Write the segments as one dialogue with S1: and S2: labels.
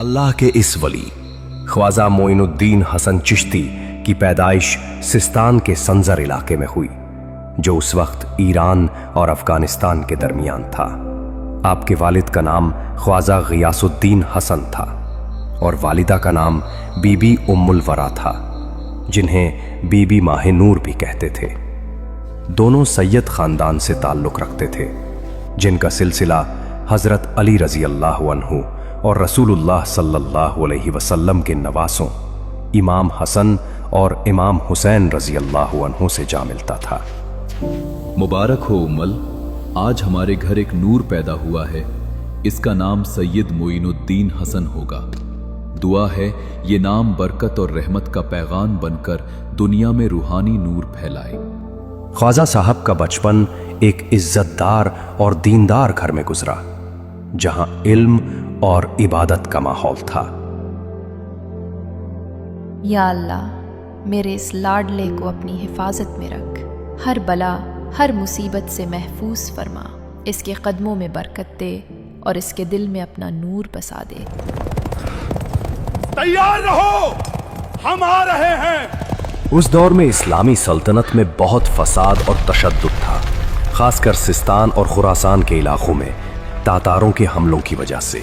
S1: अल्लाह के इस वली ख्वाजा मोइनुद्दीन हसन चिश्ती की पैदाइश सिस्तान के संजर इलाके में हुई, जो उस वक्त ईरान और अफगानिस्तान के दरमियान था। आपके वालिद का नाम ख्वाजा गियासुद्दीन हसन था और वालिदा का नाम बीबी उम्मुल वरा था, जिन्हें बीबी माहे नूर भी कहते थे। दोनों सैयद खानदान से ताल्लुक़ रखते थे, जिनका सिलसिला हज़रत अली रज़ी अल्लाह अन्हु और रसूलुल्लाह सल्लल्लाहु अलैहि वसल्लम के नवासों इमाम हसन और इमाम हुसैन रज़ी अल्लाह अन्हु से जा मिलता था।
S2: मुबारक हो उम्मल, आज हमारे घर एक नूर पैदा हुआ है। इसका नाम सैयद मोइनुद्दीन हसन होगा। दुआ है ये नाम बरकत और रहमत का पैगाम बनकर दुनिया में रूहानी नूर फैलाए।
S1: ख्वाजा साहब का बचपन एक इज्जतदार और दीनदार घर में गुजरा, जहां इल्म और इबादत का माहौल था।
S3: या अल्लाह, मेरे इस लाडले को अपनी हिफाजत में रख, हर बला हर मुसीबत से महफूज फरमा, इसके कदमों में बरकत दे और इसके दिल में अपना नूर बसा दे।
S4: तैयार रहो, हम आ रहे हैं।
S1: उस दौर में इस्लामी सल्तनत में बहुत फसाद और तशद्दुद था, खासकर सिस्तान और खुरासान के इलाकों में तातारों के हमलों की वजह से।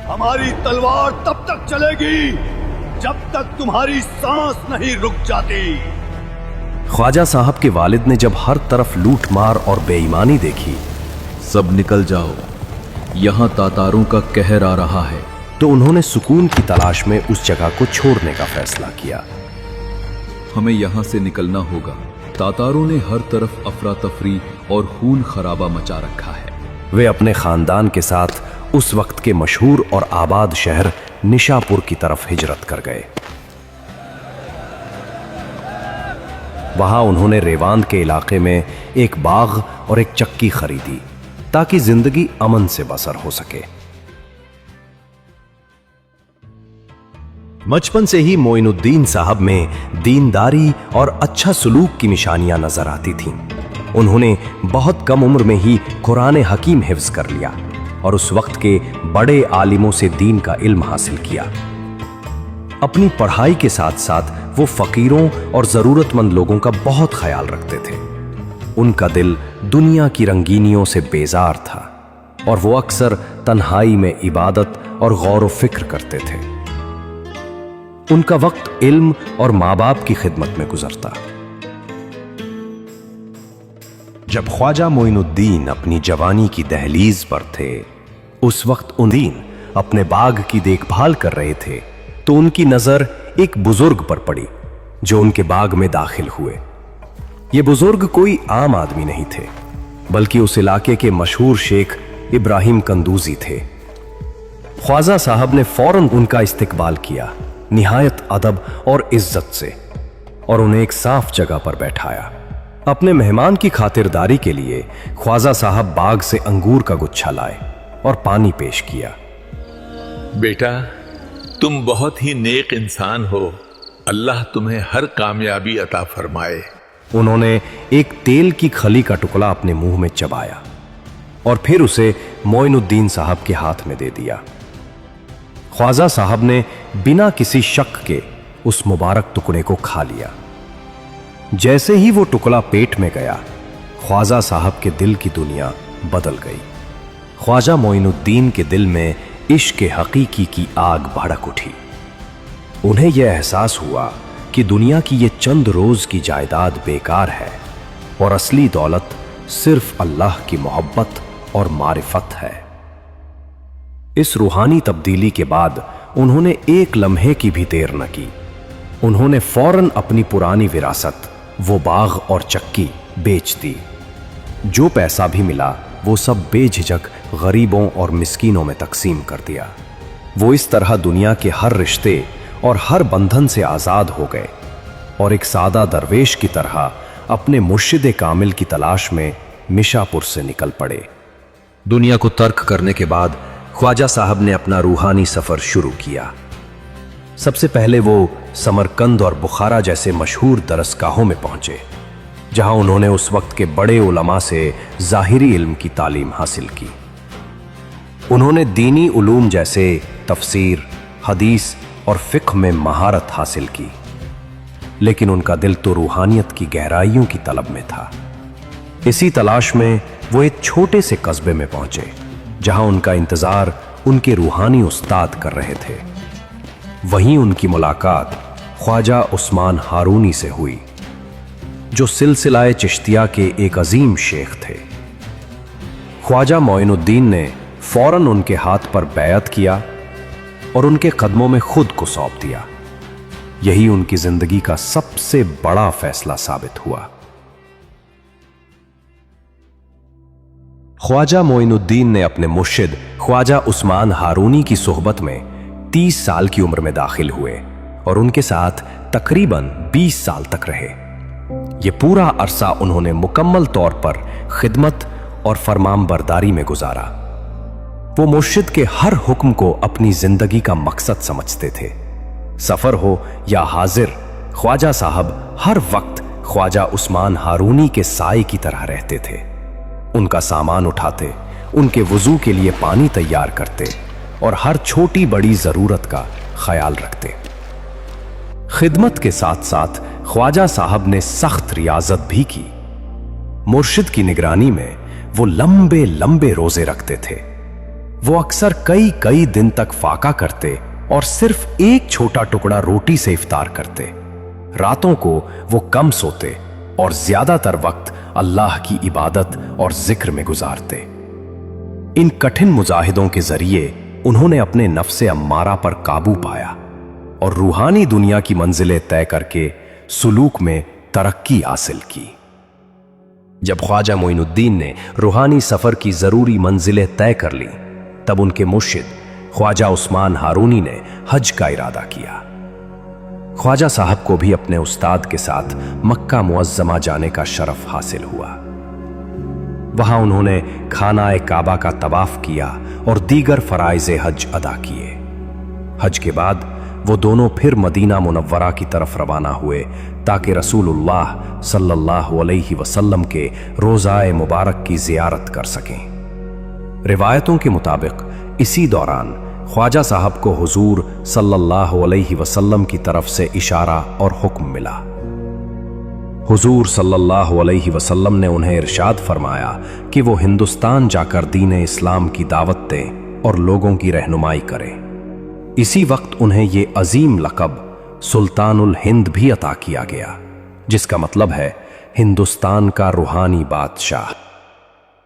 S4: हमारी तलवार तब तक चलेगी जब तक तुम्हारी सांस नहीं रुक जाती।
S1: ख्वाजा साहब के वालिद ने जब हर तरफ लूट मार और बेईमानी देखी,
S2: सब निकल जाओ, यहाँ तातारों का कहर आ रहा है,
S1: तो उन्होंने सुकून की तलाश में उस जगह को छोड़ने का फैसला किया।
S2: हमें यहाँ से निकलना होगा। तातारों ने हर तरफ अफरा तफरी और खून खराबा मचा रखा है।
S1: वे अपने खानदान के साथ उस वक्त के मशहूर और आबाद शहर निशापुर की तरफ हिजरत कर गए। वहां उन्होंने रेवांद के इलाके में एक बाग और एक चक्की खरीदी, ताकि जिंदगी अमन से बसर हो सके। बचपन से ही मोइनुद्दीन साहब में दीनदारी और अच्छा सलूक की निशानियां नजर आती थीं। उन्होंने बहुत कम उम्र में ही कुरान हकीम हिफ्ज कर लिया और उस वक्त के बड़े आलिमों से दीन का इल्म हासिल किया। अपनी पढ़ाई के साथ साथ वो फकीरों और जरूरतमंद लोगों का बहुत ख्याल रखते थे। उनका दिल दुनिया की रंगीनियों से बेजार था और वो अक्सर तन्हाई में इबादत और गौर व फिक्र करते थे। उनका वक्त इल्म और माँ बाप की खिदमत में गुजरता। जब ख्वाजा मोइनुद्दीन अपनी जवानी की दहलीज पर थे, उस वक्त उन्दीन अपने बाग की देखभाल कर रहे थे, तो उनकी नजर एक बुजुर्ग पर पड़ी जो उनके बाग में दाखिल हुए। ये बुजुर्ग कोई आम आदमी नहीं थे, बल्कि उस इलाके के मशहूर शेख इब्राहिम कंदूजी थे। ख्वाजा साहब ने फौरन उनका इस्तकबाल किया, निहायत अदब और इज्जत से, और उन्हें एक साफ जगह पर बैठाया। अपने मेहमान की खातिरदारी के लिए ख्वाजा साहब बाग से अंगूर का गुच्छा लाए और पानी पेश किया।
S5: बेटा, तुम बहुत ही नेक इंसान हो, अल्लाह तुम्हें हर कामयाबी अता फरमाए।
S1: उन्होंने एक तेल की खली का टुकड़ा अपने मुंह में चबाया और फिर उसे मोइनुद्दीन साहब के हाथ में दे दिया। ख्वाजा साहब ने बिना किसी शक के उस मुबारक टुकड़े को खा लिया। जैसे ही वो टुकड़ा पेट में गया, ख्वाजा साहब के दिल की दुनिया बदल गई। ख्वाजा मोइनुद्दीन के दिल में इश्क हकीकी की आग भड़क उठी। उन्हें यह एहसास हुआ कि दुनिया की ये चंद रोज की जायदाद बेकार है और असली दौलत सिर्फ अल्लाह की मोहब्बत और मारिफत है। इस रूहानी तब्दीली के बाद उन्होंने एक लम्हे की भी देर न की। उन्होंने फौरन अपनी पुरानी विरासत, वो बाग और चक्की बेच दी। जो पैसा भी मिला वो सब बेझिझक गरीबों और मिस्कीनों में तकसीम कर दिया। वो इस तरह दुनिया के हर रिश्ते और हर बंधन से आज़ाद हो गए और एक सादा दरवेश की तरह अपने मुर्शिद कामिल की तलाश में मिशापुर से निकल पड़े। दुनिया को तर्क करने के बाद ख्वाजा साहब ने अपना रूहानी सफ़र शुरू किया। सबसे पहले वो समरकंद और बुखारा जैसे मशहूर दरसगाहों में पहुंचे, जहां उन्होंने उस वक्त के बड़े उलमा से ज़ाहिरी इल्म की तालीम हासिल की। उन्होंने दीनी उलूम जैसे तफसीर, हदीस और फिक्र में महारत हासिल की, लेकिन उनका दिल तो रूहानियत की गहराइयों की तलब में था। इसी तलाश में वो एक छोटे से कस्बे में पहुंचे, जहां उनका इंतजार उनके रूहानी उस्ताद कर रहे थे। वहीं उनकी मुलाकात ख्वाजा उस्मान हारूनी से हुई, जो सिलसिलाए चिश्तिया के एक अजीम शेख थे। ख्वाजा मोइनुद्दीन ने फौरन उनके हाथ पर बैअत किया और उनके कदमों में खुद को सौंप दिया। यही उनकी जिंदगी का सबसे बड़ा फैसला साबित हुआ। ख्वाजा मोइनुद्दीन ने अपने मुर्शिद ख्वाजा उस्मान हारूनी की सोहबत में 30 साल की उम्र में दाखिल हुए और उनके साथ तकरीबन 20 साल तक रहे। ये पूरा अरसा उन्होंने मुकम्मल तौर पर खिदमत और फरमानबरदारी में गुजारा। वो मुर्शिद के हर हुक्म को अपनी जिंदगी का मकसद समझते थे। सफर हो या हाजिर, ख्वाजा साहब हर वक्त ख्वाजा उस्मान हारूनी के साए की तरह रहते थे। उनका सामान उठाते, उनके वुजू के लिए पानी तैयार करते और हर छोटी बड़ी जरूरत का ख्याल रखते। खिदमत के साथ साथ ख्वाजा साहब ने सख्त रियाजत भी की। मुर्शिद की निगरानी में वो लंबे लंबे रोजे रखते थे। वो अक्सर कई कई दिन तक फाका करते और सिर्फ एक छोटा टुकड़ा रोटी से इफ्तार करते। रातों को वो कम सोते और ज्यादातर वक्त अल्लाह की इबादत और जिक्र में गुजारते। इन कठिन मुजाहिदों के जरिए उन्होंने अपने नफ्से अम्मारा पर काबू पाया और रूहानी दुनिया की मंजिलें तय करके सुलूक में तरक्की हासिल की। जब ख्वाजा मोइनुद्दीन ने रूहानी सफर की जरूरी मंजिलें तय कर ली, तब उनके मुर्शिद ख्वाजा उस्मान हारूनी ने हज का इरादा किया। ख्वाजा साहब को भी अपने उस्ताद के साथ मक्का मुअज्जमा जाने का शरफ हासिल हुआ। वहां उन्होंने खाना-ए काबा का तवाफ किया और दीगर फराइज़े हज अदा किए। हज के बाद वो दोनों फिर मदीना मुनव्वरा की तरफ रवाना हुए ताकि रसूलुल्लाह सल्लल्लाहु अलैहि वसल्लम के रोज़ाए मुबारक की जियारत कर सकें। रिवायतों के मुताबिक इसी दौरान ख्वाजा साहब को हुजूर सल्लल्लाहु अलैहि वसल्लम की तरफ से इशारा और हुक्म मिला। हुजूर सल्लल्लाहु अलैहि वसल्लम ने उन्हें इरशाद फरमाया कि वो हिंदुस्तान जाकर दीन इस्लाम की दावत दें और लोगों की रहनुमाई करें। इसी वक्त उन्हें ये अजीम लक़ब सुल्तानुल हिंद भी अता किया गया, जिसका मतलब है हिंदुस्तान का रूहानी बादशाह।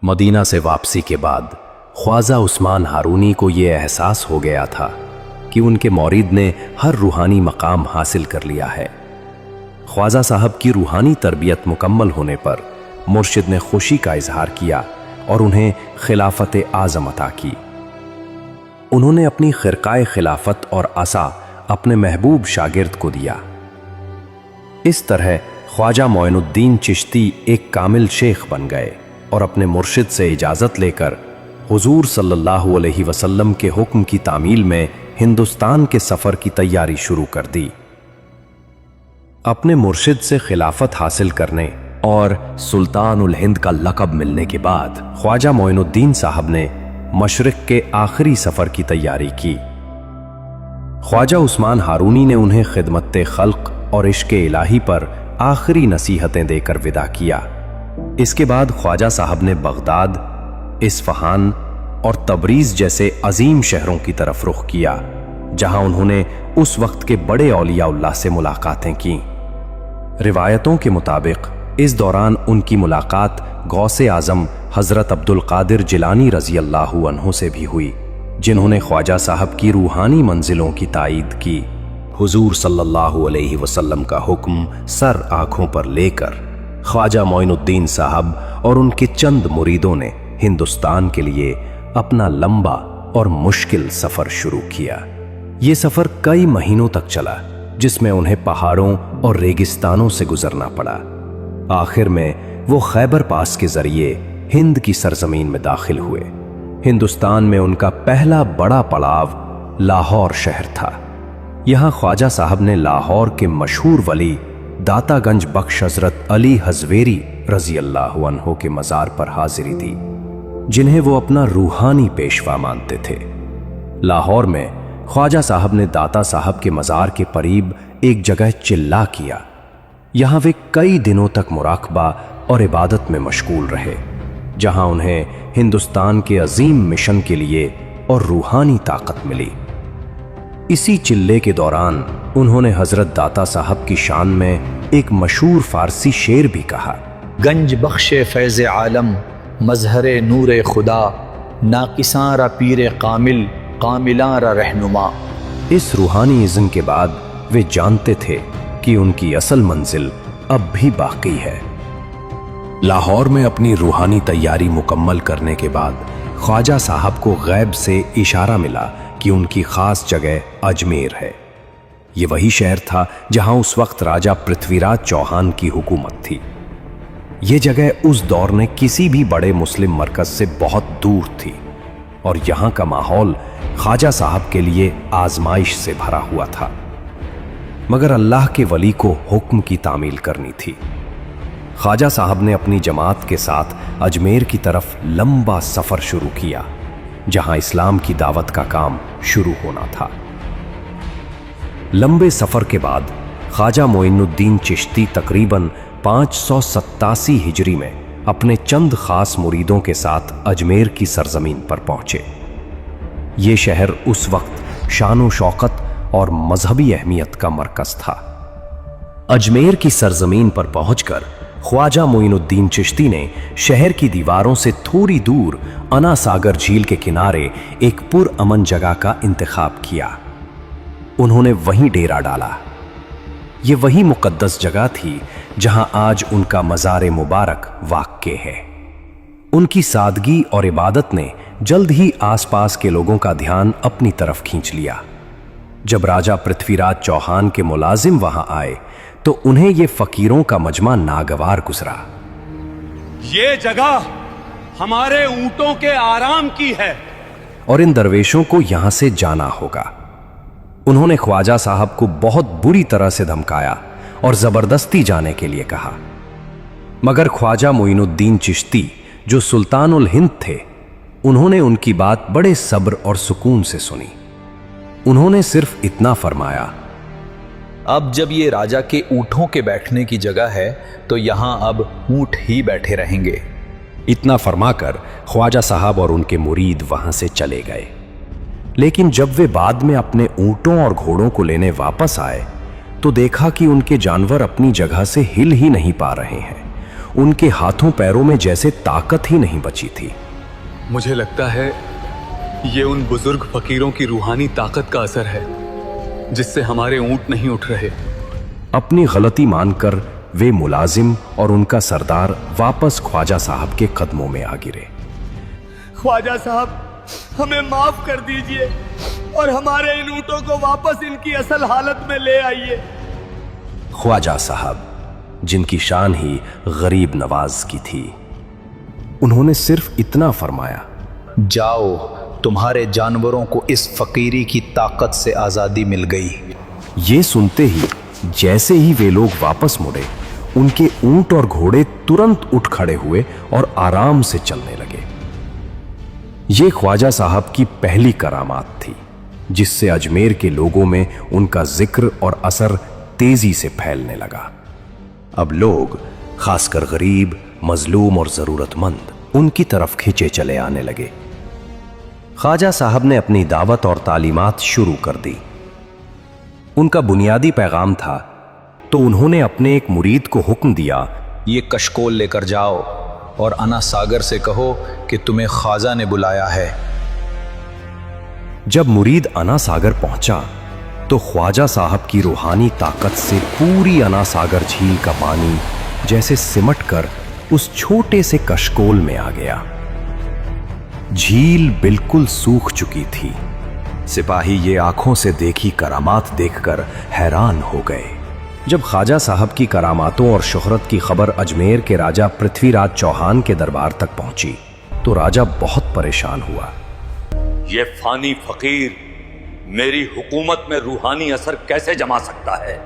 S1: मदीना से वापसी के बाद ख्वाजा उस्मान हारूनी को यह एहसास हो गया था कि उनके मौरीद ने हर रूहानी मकाम हासिल कर लिया है। ख्वाजा साहब की रूहानी तरबियत मुकम्मल होने पर मुर्शिद ने खुशी का इजहार किया और उन्हें खिलाफत आज़म अता की। उन्होंने अपनी खिरकाए खिलाफत और असा अपने महबूब शागिर्द को दिया। इस तरह ख्वाजा मोइनुद्दीन चिश्ती एक कामिल शेख बन गए और अपने मुर्शिद से इजाज़त लेकर हुजूर सल्लल्लाहु अलैहि वसल्लम के हुक्म की तामील में हिंदुस्तान के सफ़र की तैयारी शुरू कर दी। अपने मुर्शिद से खिलाफत हासिल करने और सुल्तानुल हिंद का लक़ब मिलने के बाद ख्वाजा मोइनुद्दीन साहब ने मशरिक़ के आखिरी सफ़र की तैयारी की। ख्वाजा उस्मान हारूनी ने उन्हें खिदमत खल्क़ और इश्क़ इलाही पर आखिरी नसीहतें देकर विदा किया। इसके बाद ख्वाजा साहब ने बगदाद, इस्फहान और तबरीज़ जैसे अजीम शहरों की तरफ रुख किया, जहां उन्होंने उस वक्त के बड़े औलियाउल्लाह से मुलाकातें की। रिवायतों के मुताबिक इस दौरान उनकी मुलाकात गौसे आज़म हज़रत अब्दुल कादिर जिलानी रज़ी अल्लाहु अन्हु से भी हुई, जिन्होंने ख्वाजा साहब की रूहानी मंजिलों की तायीद की। हुजूर सल्लल्लाहु अलैहि वसल्लम का हुक्म सर आंखों पर लेकर ख्वाजा मोइनुद्दीन साहब और उनके चंद मुरीदों ने हिंदुस्तान के लिए अपना लंबा और मुश्किल सफर शुरू किया। ये सफर कई महीनों तक चला, जिसमें उन्हें पहाड़ों और रेगिस्तानों से गुजरना पड़ा। आखिर में वो खैबर पास के जरिए हिंद की सरजमीन में दाखिल हुए। हिंदुस्तान में उनका पहला बड़ा पड़ाव लाहौर शहर था। यहाँ ख्वाजा साहब ने लाहौर के मशहूर वली दातागंज बख्श हजरत अली हजवेरी रजी अल्लाहु अन्हु के मज़ार पर हाजिरी दी, जिन्हें वो अपना रूहानी पेशवा मानते थे। लाहौर में ख्वाजा साहब ने दाता साहब के मज़ार के करीब एक जगह चिल्ला किया। यहाँ वे कई दिनों तक मुराकबा और इबादत में मशगूल रहे, जहाँ उन्हें हिंदुस्तान के अजीम मिशन के लिए और रूहानी ताकत मिली। इसी चिल्ले के दौरान उन्होंने हजरत दाता साहब की शान में एक मशहूर फारसी शेर भी कहा।
S6: गंज बख्शे फैज़ आलम मजहरे नूर खुदा, नाकिसारा पीर कामिल कामिलारा रहनुमा।
S1: इस रूहानी इज़्न के बाद वे जानते थे कि उनकी असल मंजिल अब भी बाकी है। लाहौर में अपनी रूहानी तैयारी मुकम्मल करने के बाद ख्वाजा साहब को गैब से इशारा मिला कि उनकी खास जगह अजमेर है। ये वही शहर था जहां उस वक्त राजा पृथ्वीराज चौहान की हुकूमत थी। ये जगह उस दौर में किसी भी बड़े मुस्लिम मरकज से बहुत दूर थी और यहाँ का माहौल ख्वाजा साहब के लिए आजमाइश से भरा हुआ था। मगर अल्लाह के वली को हुक्म की तामील करनी थी। ख्वाजा साहब ने अपनी जमात के साथ अजमेर की तरफ लंबा सफर शुरू किया, जहां इस्लाम की दावत का काम शुरू होना था। लंबे सफर के बाद ख्वाजा मोइनुद्दीन चिश्ती तकरीबन 587 हिजरी में अपने चंद खास मुरीदों के साथ अजमेर की सरजमीन पर पहुंचे। ये शहर उस वक्त शान व शौकत और मजहबी अहमियत का मरकज था। अजमेर की सरजमीन पर पहुंचकर ख्वाजा मोइनुद्दीन चिश्ती ने शहर की दीवारों से थोड़ी दूर अना सागर झील के किनारे एक पुरअमन जगह का इंतखाब किया। उन्होंने वहीं डेरा डाला। ये वही मुकद्दस जगह थी जहां आज उनका मज़ार मुबारक वाक़ है। उनकी सादगी और इबादत ने जल्द ही आसपास के लोगों का ध्यान अपनी तरफ खींच लिया। जब राजा पृथ्वीराज चौहान के मुलाजिम वहां आए तो उन्हें यह फकीरों का मजमा नागवार गुजरा।
S4: ये जगह हमारे ऊंटों के आराम की है
S1: और इन दरवेशों को यहां से जाना होगा। उन्होंने ख्वाजा साहब को बहुत बुरी तरह से धमकाया और जबरदस्ती जाने के लिए कहा। मगर ख्वाजा मोइनुद्दीन चिश्ती जो सुल्तान उल हिंद थे, उन्होंने उनकी बात बड़े सब्र और सुकून से सुनी। उन्होंने सिर्फ इतना फरमाया,
S6: अब जब ये राजा के ऊँटों के बैठने की जगह है तो यहाँ अब ऊँट ही बैठे रहेंगे।
S1: इतना फरमाकर ख्वाजा साहब और उनके मुरीद वहां से चले गए। लेकिन जब वे बाद में अपने ऊँटों और घोड़ों को लेने वापस आए तो देखा कि उनके जानवर अपनी जगह से हिल ही नहीं पा रहे हैं। उनके हाथों पैरों में जैसे ताकत ही नहीं बची थी।
S7: मुझे लगता है ये उन बुजुर्ग फकीरों की रूहानी ताकत का असर है जिससे हमारे ऊंट नहीं उठ रहे।
S1: अपनी गलती मानकर वे मुलाजिम और उनका सरदार वापस ख्वाजा साहब के कदमों में आ गिरे।
S4: ख्वाजा साहब, हमें माफ कर दीजिए और हमारे इन ऊँटों को वापस इनकी असल हालत में ले आइए।
S1: ख्वाजा साहब, जिनकी शान ही गरीब नवाज की थी, उन्होंने सिर्फ इतना फरमाया,
S6: जाओ, तुम्हारे जानवरों को इस फकीरी की ताकत से आज़ादी मिल गई।
S1: ये सुनते ही जैसे ही वे लोग वापस मुड़े, उनके ऊंट और घोड़े तुरंत उठ खड़े हुए और आराम से चलने लगे। ये ख्वाजा साहब की पहली करामात थी जिससे अजमेर के लोगों में उनका जिक्र और असर तेजी से फैलने लगा। अब लोग, खासकर गरीब, मजलूम और जरूरतमंद, उनकी तरफ खिंचे चले आने लगे। ख्वाजा साहब ने अपनी दावत और तालीमात शुरू कर दी। उनका बुनियादी पैगाम था तो उन्होंने अपने एक मुरीद को हुक्म दिया,
S6: ये कशकोल लेकर जाओ और अना सागर से कहो कि तुम्हें ख्वाजा ने बुलाया है।
S1: जब मुरीद अना सागर पहुंचा तो ख्वाजा साहब की रूहानी ताकत से पूरी अना सागर झील का पानी जैसे सिमट कर उस छोटे से कशकोल में आ गया। झील बिल्कुल सूख चुकी थी। सिपाही ये आंखों से देखी करामात देखकर हैरान हो गए। जब ख्वाजा साहब की करामातों और शोहरत की खबर अजमेर के राजा पृथ्वीराज चौहान के दरबार तक पहुंची तो राजा बहुत परेशान हुआ।
S8: ये फानी फकीर मेरी हुकूमत में रूहानी असर कैसे जमा सकता है?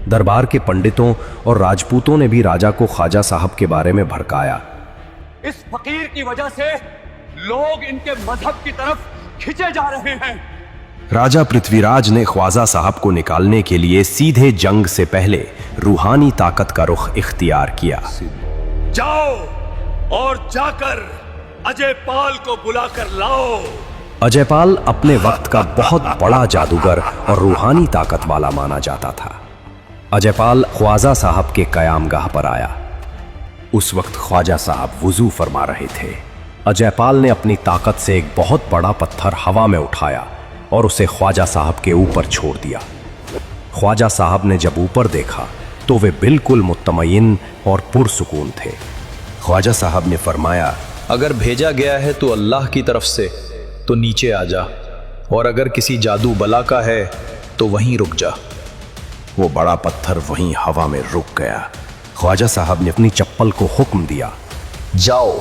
S1: दरबार के पंडितों और राजपूतों ने भी राजा को ख्वाजा साहब के बारे में भड़काया।
S4: इस फकीर की वजह से लोग इनके मजहब की तरफ खिंचे जा रहे हैं।
S1: राजा पृथ्वीराज ने ख्वाजा साहब को निकालने के लिए सीधे जंग से पहले रूहानी ताकत का रुख इख्तियार किया।
S8: जाओ और जाकर अजयपाल को बुलाकर लाओ।
S1: अजयपाल अपने वक्त का बहुत बड़ा जादूगर और रूहानी ताकत वाला माना जाता था। अजयपाल ख्वाजा साहब के कयामगाह पर आया। उस वक्त ख्वाजा साहब वुजू फरमा रहे थे। अजयपाल ने अपनी ताकत से एक बहुत बड़ा पत्थर हवा में उठाया और उसे ख्वाजा साहब के ऊपर छोड़ दिया। ख्वाजा साहब ने जब ऊपर देखा तो वे बिल्कुल मुत्तमईन और पुरसुकून थे। ख्वाजा साहब ने फरमाया,
S6: अगर भेजा गया है तो अल्लाह की तरफ से तो नीचे आ जा, और अगर किसी जादू बला का है तो वहीं रुक जा।
S1: वो बड़ा पत्थर वहीं हवा में रुक गया। ख्वाजा साहब ने अपनी चप्पल को हुक्म दिया,
S6: जाओ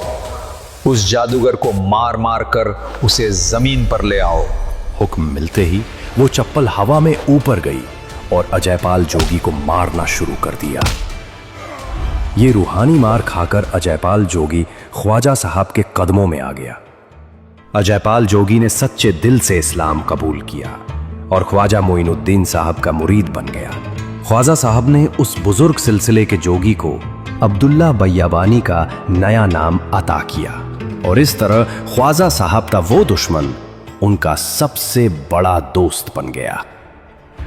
S6: उस जादूगर को मार मार कर उसे जमीन पर ले आओ।
S1: हुक्म मिलते ही वो चप्पल हवा में ऊपर गई और अजयपाल जोगी को मारना शुरू कर दिया। ये रूहानी मार खाकर अजयपाल जोगी ख्वाजा साहब के कदमों में आ गया। अजयपाल जोगी ने सच्चे दिल से इस्लाम कबूल किया और ख्वाजा मोइनुद्दीन साहब का मुरीद बन गया। ख्वाजा साहब ने उस बुजुर्ग सिलसिले के जोगी को अब्दुल्ला बयाबानी का नया नाम अता किया और इस तरह ख्वाजा साहब का वो दुश्मन उनका सबसे बड़ा दोस्त बन गया।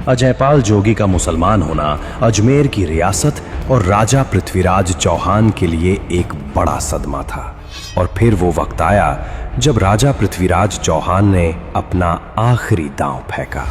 S1: अजयपाल जोगी का मुसलमान होना अजमेर की रियासत और राजा पृथ्वीराज चौहान के लिए एक बड़ा सदमा था। और फिर वो वक्त आया जब राजा पृथ्वीराज चौहान ने अपना आखिरी दांव फेंका।